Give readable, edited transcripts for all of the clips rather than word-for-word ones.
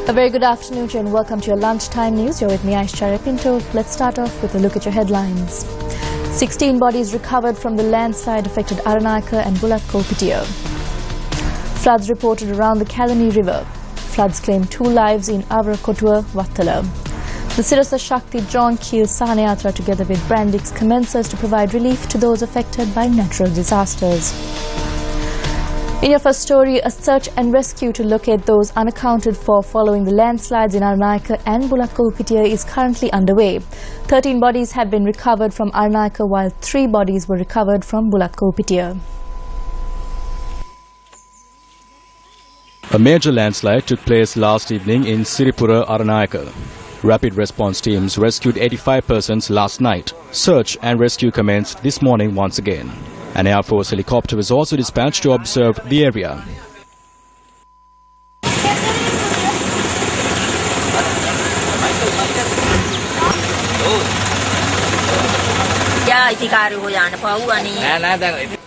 A very good afternoon to you and welcome to your lunchtime news. You're with me, Aishwarya Pinto. Let's start off with a look at your headlines. 16 bodies recovered from the landslide affected Aranaka and Bulatko-Pitio. Floods reported around the Kalani River. Floods claimed 2 lives in Avrakotua, Wattala. The Sirasa Shakti John Keel Sahanayatra together with Brandix commences to provide relief to those affected by natural disasters. In your first story, a search and rescue to locate those unaccounted for following the landslides in Aranaka and Bulatko-Pitio is currently underway. 13 bodies have been recovered from Aranaka while 3 bodies were recovered from Bulatko-Pitio. A major landslide took place last evening in Siripura, Aranaka. Rapid response teams rescued 85 persons last night. Search and rescue commenced this morning once again. An Air Force helicopter was also dispatched to observe the area.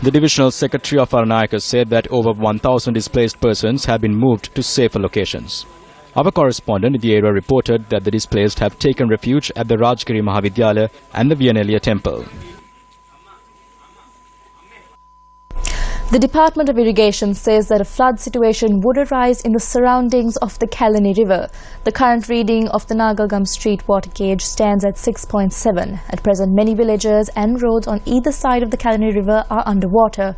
The Divisional Secretary of Aranaka said that over 1,000 displaced persons have been moved to safer locations. Our correspondent in the area reported that the displaced have taken refuge at the Rajgiri Mahavidyalaya and the Viyaneliya temple. The Department of Irrigation says that a flood situation would arise in the surroundings of the Kalani River. The current reading of the Nagalgam Street water gauge stands at 6.7. At present, many villages and roads on either side of the Kalani River are underwater.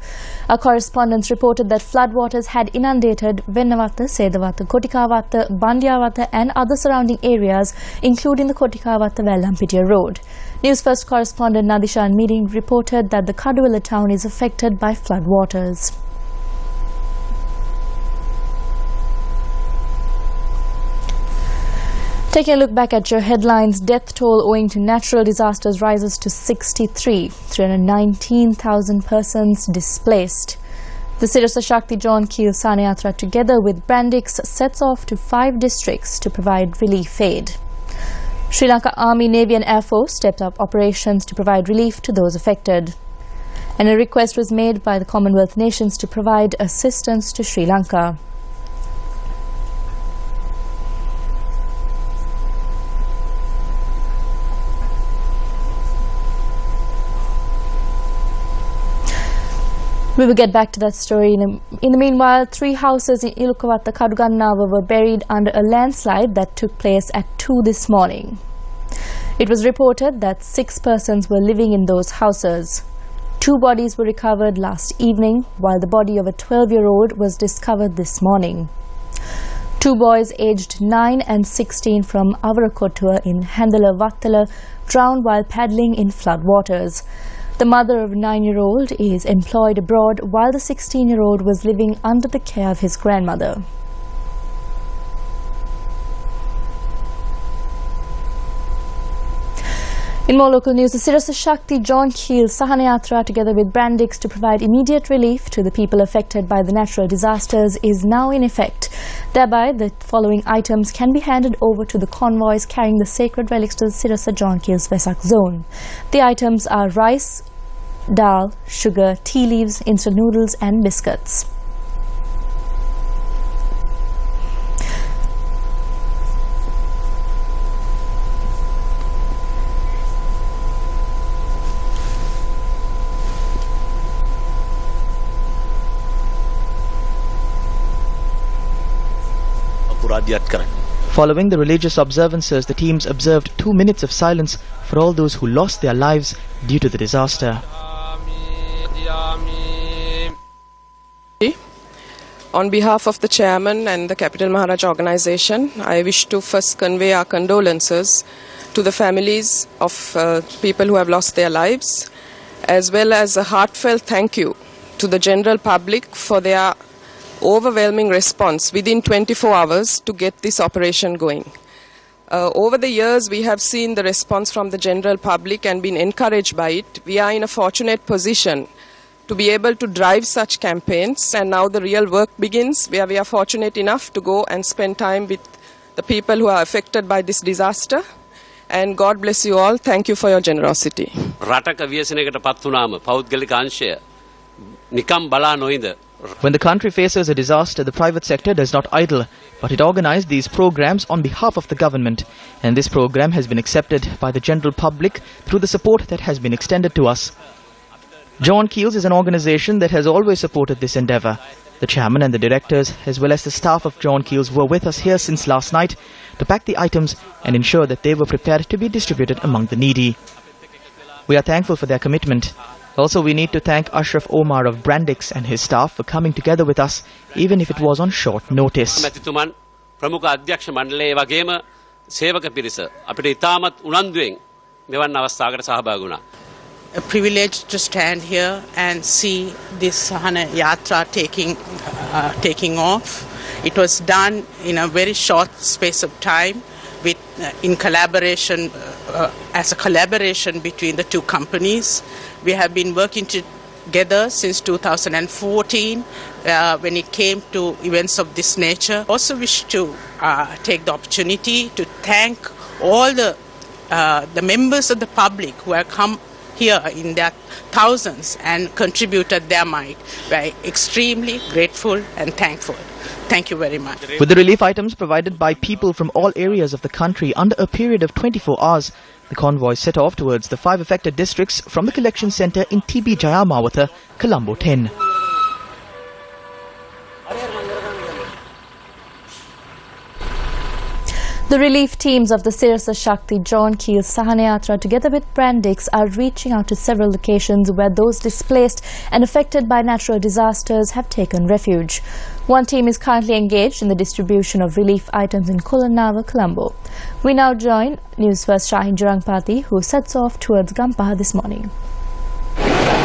Our correspondents reported that floodwaters had inundated Vennavatta, Sedavatta, Kotikavatta, Bandyavatta and other surrounding areas, including the Kotikavatta-Vellampitiya road. Newsfirst correspondent Nadishan Meeting reported that the Kaduwala town is affected by floodwaters. Taking a look back at your headlines, death toll owing to natural disasters rises to 63, 319,000 persons displaced. The Sirasa Shakti John Keel Sahanayatra together with Brandix sets off to 5 districts to provide relief aid. Sri Lanka Army, Navy and Air Force stepped up operations to provide relief to those affected. And a request was made by the Commonwealth nations to provide assistance to Sri Lanka. We will get back to that story. In the meanwhile, 3 houses in Ilukavatta, Kadugannava were buried under a landslide that took place at 2 this morning. It was reported that 6 persons were living in those houses. 2 bodies were recovered last evening, while the body of a 12-year-old was discovered this morning. 2 boys aged 9 and 16 from Avarakotua in Handala Wattala drowned while paddling in flood waters. The mother of a 9-year-old is employed abroad while the 16-year-old was living under the care of his grandmother. In more local news, the Sirasa Shakti John Keel Sahanayatra together with Brandix to provide immediate relief to the people affected by the natural disasters is now in effect. Thereby, the following items can be handed over to the convoys carrying the sacred relics to the Sirasa John Keel's Vesak zone. The items are rice, dal, sugar, tea leaves, instant noodles and biscuits. Following the religious observances, the teams observed 2 minutes of silence for all those who lost their lives due to the disaster. On behalf of the chairman and the Capital Maharaj organization, I wish to first convey our condolences to the families of people who have lost their lives, as well as a heartfelt thank you to the general public for their overwhelming response within 24 hours to get this operation going. Over the years, we have seen the response from the general public and been encouraged by it. We are in a fortunate position to be able to drive such campaigns, and now the real work begins, where we are fortunate enough to go and spend time with the people who are affected by this disaster. And God bless you all. Thank you for your generosity. රටක ව්‍යසනයකට පත් වුණාම පෞද්ගලික අංශය නිකම් බලා නොඉඳ When the country faces a disaster, the private sector does not idle, but it organized these programs on behalf of the government. And this program has been accepted by the general public through the support that has been extended to us. John Keels is an organization that has always supported this endeavor. The chairman and the directors, as well as the staff of John Keels, were with us here since last night to pack the items and ensure that they were prepared to be distributed among the needy. We are thankful for their commitment. Also, we need to thank Ashraf Omar of Brandix and his staff for coming together with us, even if it was on short notice. A privilege to stand here and see this Sahana Yatra taking off. It was done in a very short space of time, with in collaboration as a collaboration between the two companies. We have been working together since 2014 when it came to events of this nature. Also wish to take the opportunity to thank all the members of the public who have come here in their thousands and contributed their might. We are extremely grateful and thankful. Thank you very much. With the relief items provided by people from all areas of the country under a period of 24 hours, the convoy set off towards the 5 affected districts from the collection centre in TB Jayamawatha, Colombo 10. The relief teams of the Sirsa Shakti John Keels Sahanayatra together with Brandix are reaching out to several locations where those displaced and affected by natural disasters have taken refuge. One team is currently engaged in the distribution of relief items in Kolanawa, Colombo. We now join Newsfirst Shahin Jurangpati, who sets off towards Gampaha this morning.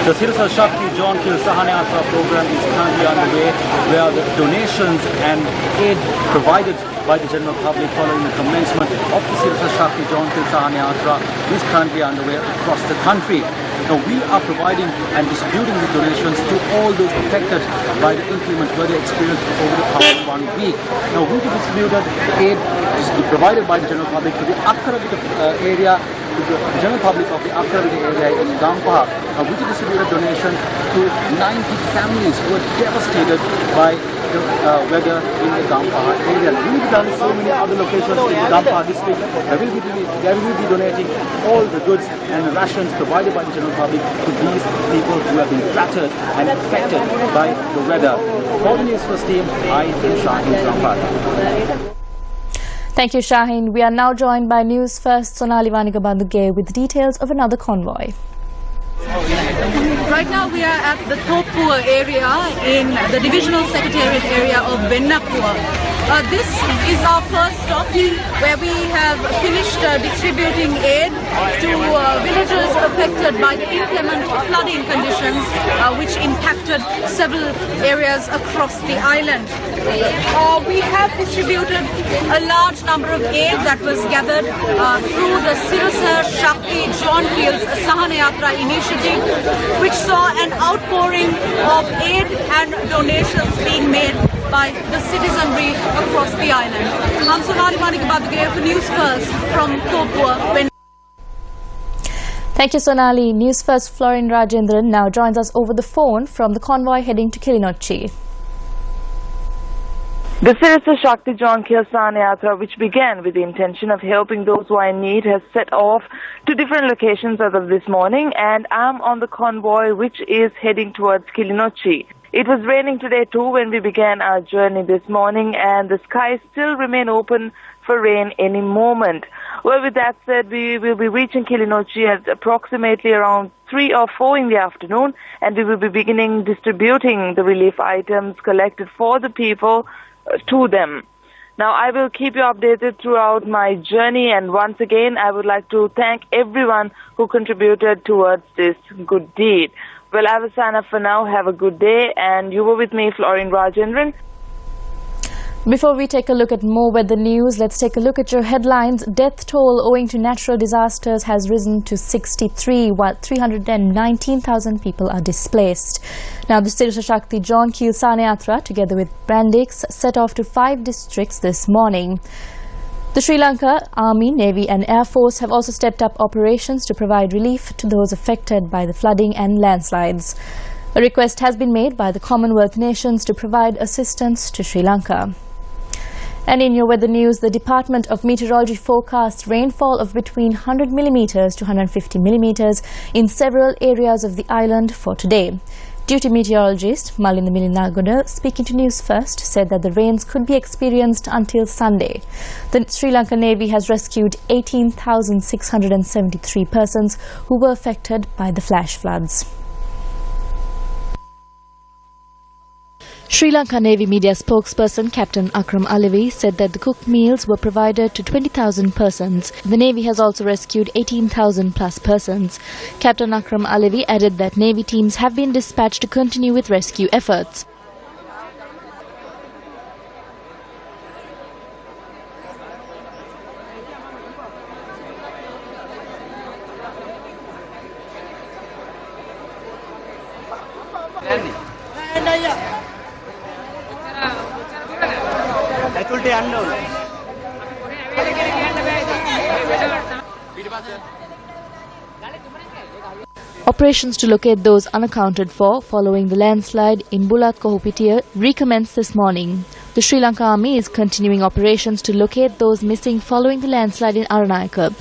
The Sirsa Shakti John Keels Sahanayatra program is currently underway, where the donations and aid provided by the general public following the commencement of the Sirsa Shakti John Keels Sahanayatra is currently underway across the country. Now, we are providing and distributing the donations to all those affected by the inclement weather experienced over the past 1 week. Now, we distributed aid provided by the general public to the Akkaravita area, to the general public of the Akkaravita area in Gampaha. Now, we distributed donations to 90 families who were devastated by the weather in the Gampaha area. We will be done so many other locations in the Gampaha district. There will be donating all the goods and rations provided by the general public to these people who have been battered and affected by the weather. For the Newsfirst team, I am Shahin Jurangpati. Thank you, Shahin. We are now joined by Newsfirst Sonali Vanikabanduge with details of another convoy. Right now we are at the Thopua area in the divisional secretariat area of Vennapur. This is our first stop where we have finished distributing aid to villagers affected by the inclement flooding conditions which impacted several areas across the island. We have distributed a large number of aid that was gathered through the Sirsa Shakti John Keels Sahanayatra initiative, which saw an outpouring of aid and donations being made by the citizenry across the island. I'm Sonali Vanikabanduge for Newsfirst from Thopua. Thank you, Sonali. Newsfirst Florin Rajendran now joins us over the phone from the convoy heading to Kilinochchi. The Sirsa Shakti John Keels Sahanayatra, which began with the intention of helping those who are in need, has set off to different locations as of this morning, and I'm on the convoy which is heading towards Kilinochchi. It was raining today too when we began our journey this morning, and the skies still remain open for rain any moment. Well, with that said, we will be reaching Kilinochchi at approximately around 3 or 4 in the afternoon, and we will be beginning distributing the relief items collected for the people to them. Now, I will keep you updated throughout my journey, and once again, I would like to thank everyone who contributed towards this good deed. Well, I will sign up for now. Have a good day, and you were with me, Florin Rajendran. Before we take a look at more weather news, let's take a look at your headlines. Death toll owing to natural disasters has risen to 63, while 319,000 people are displaced. Now, the Sirsa Shakti John Keels Sahanayatra, together with Brandix, set off to 5 districts this morning. The Sri Lanka Army, Navy and Air Force have also stepped up operations to provide relief to those affected by the flooding and landslides. A request has been made by the Commonwealth nations to provide assistance to Sri Lanka. And in your weather news, the Department of Meteorology forecasts rainfall of between 100 millimeters to 150 millimeters in several areas of the island for today. Duty meteorologist Malinda Milinagoda, speaking to News First, said that the rains could be experienced until Sunday. The Sri Lankan Navy has rescued 18,673 persons who were affected by the flash floods. Sri Lanka Navy media spokesperson Captain Akram Alivi said that the cooked meals were provided to 20,000 persons. The Navy has also rescued 18,000 plus persons. Captain Akram Alivi added that Navy teams have been dispatched to continue with rescue efforts. Operations to locate those unaccounted for following the landslide in Bulat Kohupitiya recommenced this morning. The Sri Lanka Army is continuing operations to locate those missing following the landslide in Aranayaka.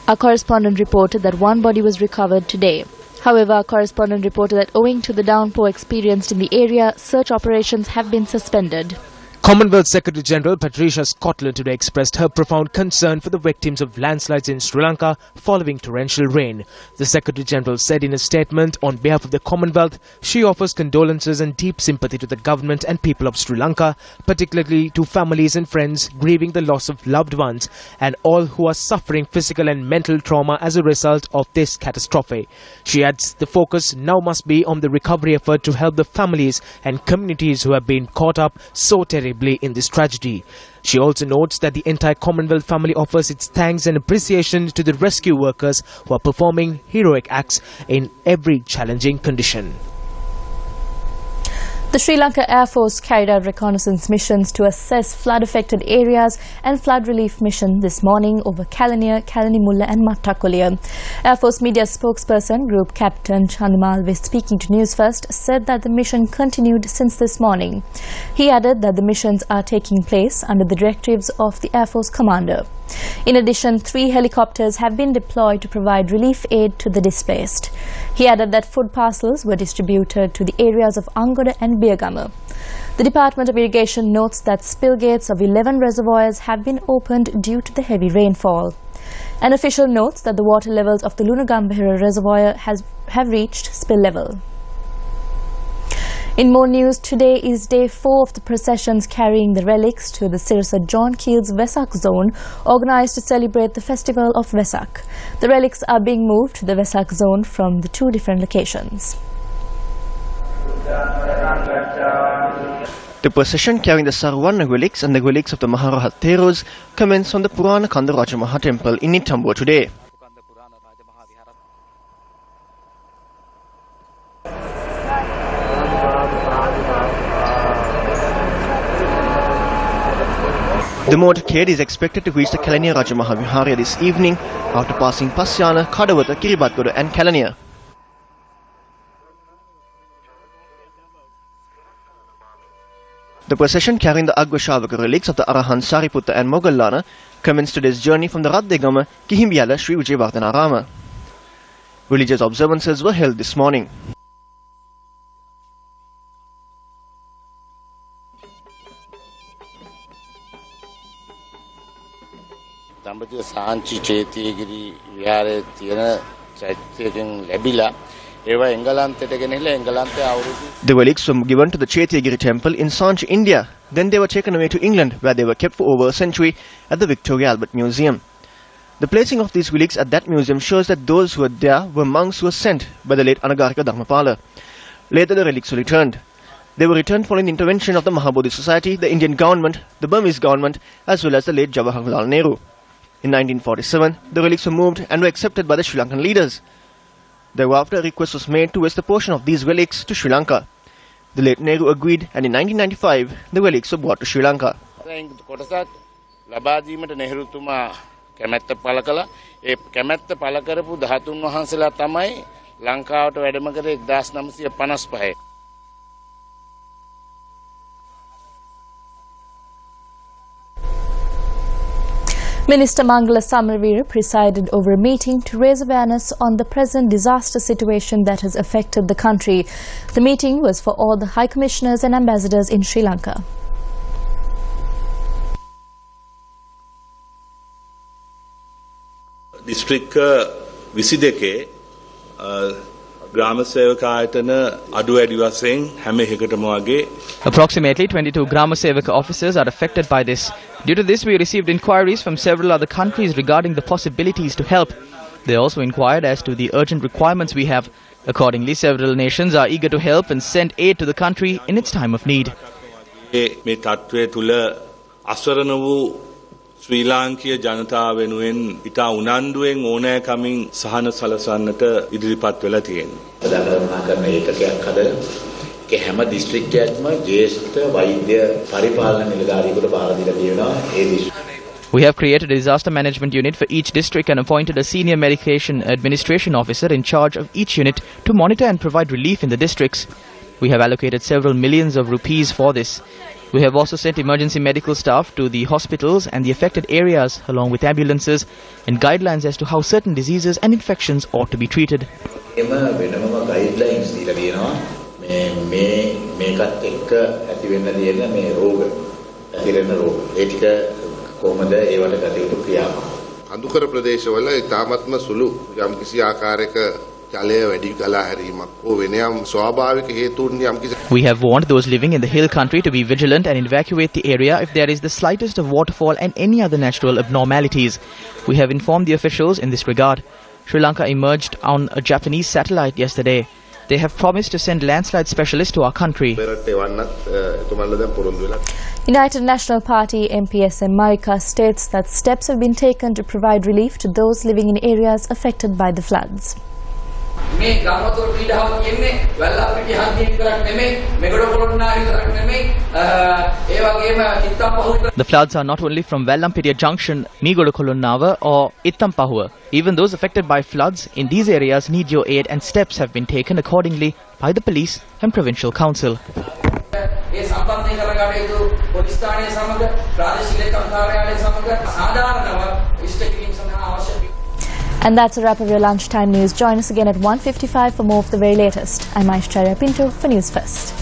Our correspondent reported that one body was recovered today. However, our correspondent reported that owing to the downpour experienced in the area, search operations have been suspended. Commonwealth Secretary-General Patricia Scotland today expressed her profound concern for the victims of landslides in Sri Lanka following torrential rain. The Secretary-General said in a statement on behalf of the Commonwealth, she offers condolences and deep sympathy to the government and people of Sri Lanka, particularly to families and friends grieving the loss of loved ones and all who are suffering physical and mental trauma as a result of this catastrophe. She adds the focus now must be on the recovery effort to help the families and communities who have been caught up so terribly in this tragedy. She also notes that the entire Commonwealth family offers its thanks and appreciation to the rescue workers who are performing heroic acts in every challenging condition. The Sri Lanka Air Force carried out reconnaissance missions to assess flood-affected areas and flood relief mission this morning over Kalaniya, Kalanimulla and Mattakuliya. Air Force media spokesperson Group Captain Chandimalve, speaking to News First, said that the mission continued since this morning. He added that the missions are taking place under the directives of the Air Force Commander. In addition, 3 helicopters have been deployed to provide relief aid to the displaced. He added that food parcels were distributed to the areas of Angoda and Birgama. The Department of Irrigation notes that spill gates of 11 reservoirs have been opened due to the heavy rainfall. An official notes that the water levels of the Lunagambahira reservoir have reached spill level. In more news, today is day 4 of the processions carrying the relics to the Sirasa John Keel's Vesak zone, organised to celebrate the festival of Vesak. The relics are being moved to the Vesak zone from the 2 different locations. The procession carrying the Sarwana relics and the relics of the Maharahat Theros commenced from the Purana Kanda Rajamaha temple in Nitambur today. The motorcade is expected to reach the Kalaniya Rajamaha Vihara this evening after passing Pasyana, Kadawata, Kiribatgoda and Kalaniya. The procession carrying the Agvashavaka relics of the Arahan Sariputta and Mogallana commenced today's journey from the Raddegama, Kihimbiyala, Sri Vijayavardhanarama. Religious observances were held this morning. දඹදිව සාංචි චේතියගිරි විහාරයේ තියෙන චෛත්‍යයෙන් ලැබිලා ඒවා එංගලන්තයට ගෙනහිලා එංගලන්තයේ අවුරුදු The relics were given to the Chaitiyagiri temple in Sanchi, India. Then they were taken away to England, where they were kept for over a century at the Victoria Albert Museum. The placing of these relics at that museum shows that those who were there were monks who were sent by the late Anagarika Dharmapala. Later the relics were returned. They were returned following the intervention of the Mahabodhi Society, the Indian government, the Burmese government, as well as the late Jawaharlal Nehru. In 1947, the relics were moved and were accepted by the Sri Lankan leaders. Thereafter, a request was made to waste a portion of these relics to Sri Lanka. The late Nehru agreed, and in 1995, the relics were brought to Sri Lanka. ලබාදීමට නෙහරුතුමා කැමැත්ත පළ කළා. ඒ කැමැත්ත පළ කරපු 13 වහන්සේලා තමයි ලංකාවට වැඩම කරේ 1955. Minister Mangala Samaraveera presided over a meeting to raise awareness on the present disaster situation that has affected the country. The meeting was for all the High Commissioners and Ambassadors in Sri Lanka. District 22 Approximately 22 Grama Sevaka officers are affected by this. Due to this, we received inquiries from several other countries regarding the possibilities to help. They also inquired as to the urgent requirements we have. Accordingly, several nations are eager to help and send aid to the country in its time of need. Sri Lanka ජනතාව වෙනුවෙන් ඉතා උනන්දුවෙන් ඕනෑකමින් සහන සලසන්නට ඉදිරිපත් වෙලා තියෙනවා. ප්‍රධාන කරන ඒකකයක් හදලා ඒ හැම දිස්ත්‍රික්කයක් එකක්ම ජ්‍යෙෂ්ඨ වෛද්‍ය පරිපාලන නිලධාරියෙකුට බාර දීලා තියෙනවා. ඒ We have created a disaster management unit for each district and appointed a senior medication administration officer in charge of each unit to monitor and provide relief in the districts. We have allocated several millions of rupees for this. We have also sent emergency medical staff to the hospitals and the affected areas along with ambulances and guidelines as to how certain diseases and infections ought to be treated. guidelines දීලා තියෙනවා. මේකත් එක්ක ඇති වෙන්න තියෙන මේ රෝග ඇතිරෙන රෝග. ඒ ටික කොහොමද ඒවට ගත යුතු ක්‍රියාමාර්ග. අඳුකර ප්‍රදේශවල ඉතාමත්ම සුළු යම්කිසි ආකාරයක We have warned those living in the hill country to be vigilant and evacuate the area if there is the slightest of waterfall and any other natural abnormalities. We have informed the officials in this regard. Sri Lanka emerged on a Japanese satellite yesterday. They have promised to send landslide specialists to our country. United National Party MPSM Marika states that steps have been taken to provide relief to those living in areas affected by the floods. The floods are not only from Vellampitiya Junction, Meegodakolonnawa or Ittampahuwa. Even those affected by floods in these areas need your aid, and steps have been taken accordingly by the police and provincial council. And that's a wrap of your lunchtime news. Join us again at 1:55 for more of the very latest. I'm Aishwarya Pinto for News First.